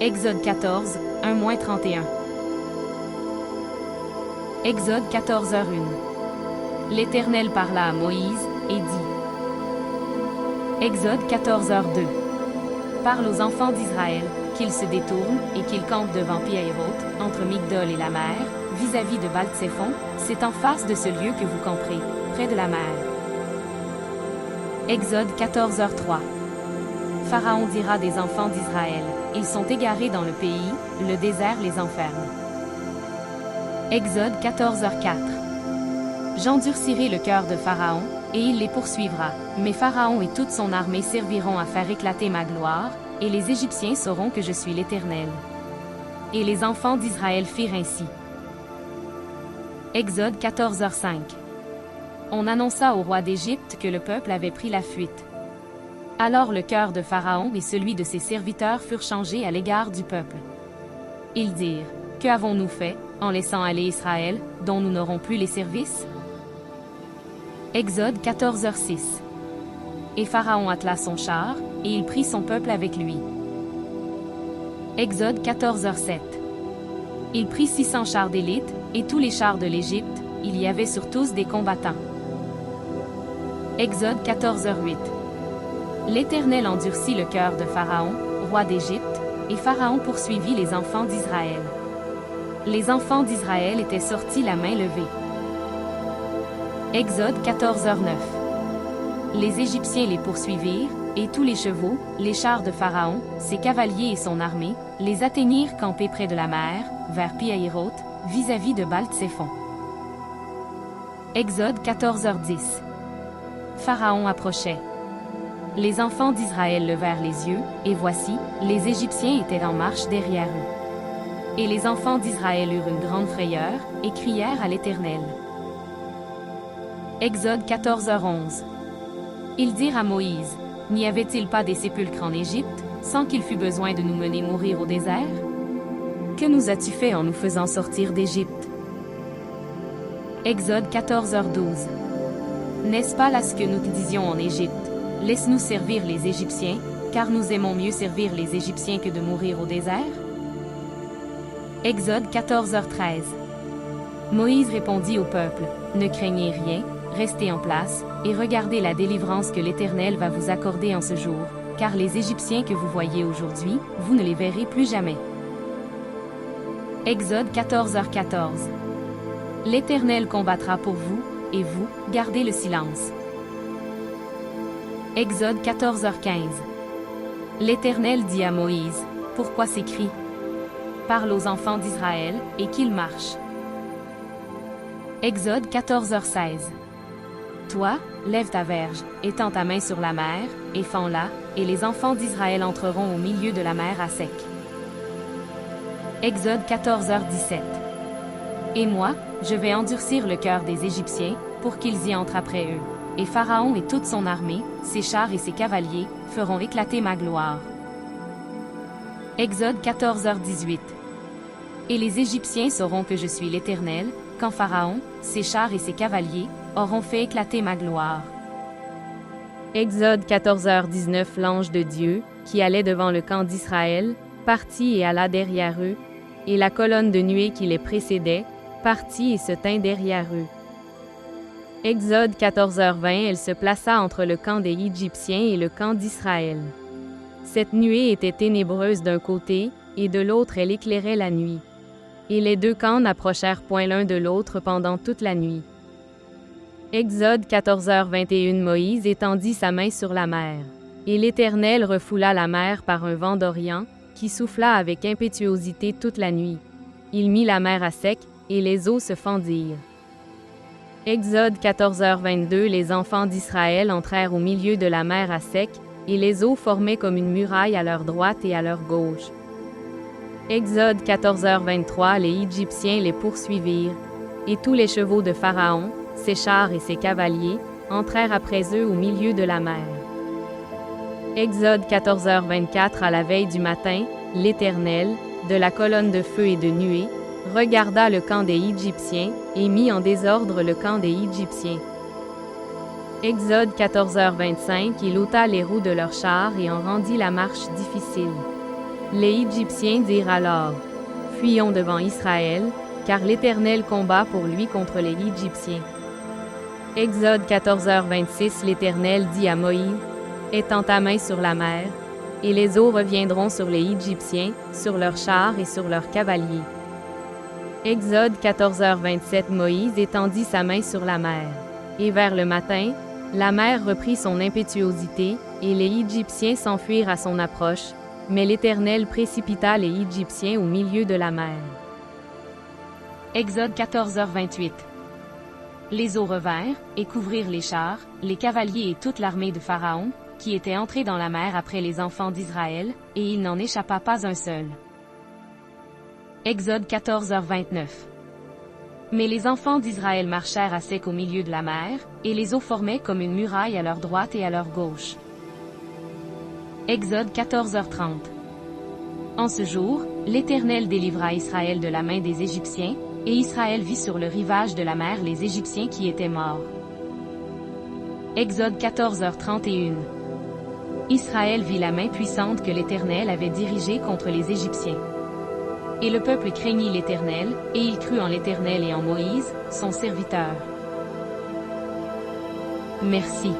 Exode 14, 1-31. Exode 14h1. L'Éternel parla à Moïse, et dit. Exode 14h2. Parle aux enfants d'Israël, qu'ils se détournent, et qu'ils campent devant Pi-Hahiroth, entre Migdol et la mer, vis-à-vis de Baal-Tsephon, c'est en face de ce lieu que vous camperez, près de la mer. Exode 14h3. Pharaon dira des enfants d'Israël, ils sont égarés dans le pays, le désert les enferme. Exode 14h4. J'endurcirai le cœur de Pharaon, et il les poursuivra, mais Pharaon et toute son armée serviront à faire éclater ma gloire, et les Égyptiens sauront que je suis l'Éternel. Et les enfants d'Israël firent ainsi. Exode 14h5. On annonça au roi d'Égypte que le peuple avait pris la fuite. Alors le cœur de Pharaon et celui de ses serviteurs furent changés à l'égard du peuple. Ils dirent, que avons-nous fait, en laissant aller Israël, dont nous n'aurons plus les services? Exode 14h6. Et Pharaon attela son char, et il prit son peuple avec lui. Exode 14h7. Il prit 600 chars d'élite, et tous les chars de l'Égypte, il y avait sur tous des combattants. Exode 14h8. L'Éternel endurcit le cœur de Pharaon, roi d'Égypte, et Pharaon poursuivit les enfants d'Israël. Les enfants d'Israël étaient sortis la main levée. Exode 14h9. Les Égyptiens les poursuivirent, et tous les chevaux, les chars de Pharaon, ses cavaliers et son armée, les atteignirent campés près de la mer, vers Pi-Hahiroth, vis-à-vis de Baal-Tsephon. Exode 14h10. Pharaon approchait. Les enfants d'Israël levèrent les yeux, et voici, les Égyptiens étaient en marche derrière eux. Et les enfants d'Israël eurent une grande frayeur, et crièrent à l'Éternel. Exode 14h11. Ils dirent à Moïse, n'y avait-il pas des sépulcres en Égypte, sans qu'il fût besoin de nous mener mourir au désert? Que nous as-tu fait en nous faisant sortir d'Égypte? Exode 14h12. N'est-ce pas là ce que nous te disions en Égypte? Laisse-nous servir les Égyptiens, car nous aimons mieux servir les Égyptiens que de mourir au désert? Exode 14h13. Moïse répondit au peuple, ne craignez rien, restez en place, et regardez la délivrance que l'Éternel va vous accorder en ce jour, car les Égyptiens que vous voyez aujourd'hui, vous ne les verrez plus jamais. Exode 14h14. L'Éternel combattra pour vous, et vous, gardez le silence. Exode 14h15. L'Éternel dit à Moïse, pourquoi ces cris? Parle aux enfants d'Israël, et qu'ils marchent. Exode 14h16. Toi, lève ta verge, étends ta main sur la mer, et fends-la, et les enfants d'Israël entreront au milieu de la mer à sec. Exode 14h17. Et moi, je vais endurcir le cœur des Égyptiens, pour qu'ils y entrent après eux. Et Pharaon et toute son armée, ses chars et ses cavaliers, feront éclater ma gloire. Exode 14h18. Et les Égyptiens sauront que je suis l'Éternel, quand Pharaon, ses chars et ses cavaliers, auront fait éclater ma gloire. Exode 14h19. L'ange de Dieu, qui allait devant le camp d'Israël, partit et alla derrière eux, et la colonne de nuée qui les précédait, partit et se tint derrière eux. Exode 14h20. Elle se plaça entre le camp des Égyptiens et le camp d'Israël. Cette nuée était ténébreuse d'un côté, et de l'autre elle éclairait la nuit. Et les deux camps n'approchèrent point l'un de l'autre pendant toute la nuit. Exode 14h21. Moïse étendit sa main sur la mer. Et l'Éternel refoula la mer par un vent d'Orient, qui souffla avec impétuosité toute la nuit. Il mit la mer à sec, et les eaux se fendirent. Exode 14h22. Les enfants d'Israël entrèrent au milieu de la mer à sec, et les eaux formaient comme une muraille à leur droite et à leur gauche. Exode 14h23. Les Égyptiens les poursuivirent, et tous les chevaux de Pharaon, ses chars et ses cavaliers, entrèrent après eux au milieu de la mer. Exode 14h24. À la veille du matin, l'Éternel, de la colonne de feu et de nuée, regarda le camp des Égyptiens, et mit en désordre le camp des Égyptiens. Exode 14h25. Il ôta les roues de leurs chars et en rendit la marche difficile. Les Égyptiens dirent alors, « Fuyons devant Israël, car l'Éternel combat pour lui contre les Égyptiens. » Exode 14h26 L'Éternel dit à Moïse, « Étends ta main sur la mer, et les eaux reviendront sur les Égyptiens, sur leurs chars et sur leurs cavaliers. » Exode 14h27 Moïse étendit sa main sur la mer. Et vers le matin, la mer reprit son impétuosité, et les Égyptiens s'enfuirent à son approche, mais l'Éternel précipita les Égyptiens au milieu de la mer. Exode 14h28 Les eaux revinrent, et couvrirent les chars, les cavaliers et toute l'armée de Pharaon, qui était entrée dans la mer après les enfants d'Israël, et il n'en échappa pas un seul. Exode 14h29 Mais les enfants d'Israël marchèrent à sec au milieu de la mer, et les eaux formaient comme une muraille à leur droite et à leur gauche. Exode 14h30 En ce jour, l'Éternel délivra Israël de la main des Égyptiens, et Israël vit sur le rivage de la mer les Égyptiens qui étaient morts. Exode 14h31 Israël vit la main puissante que l'Éternel avait dirigée contre les Égyptiens. Et le peuple craignit l'Éternel, et il crut en l'Éternel et en Moïse, son serviteur. Merci.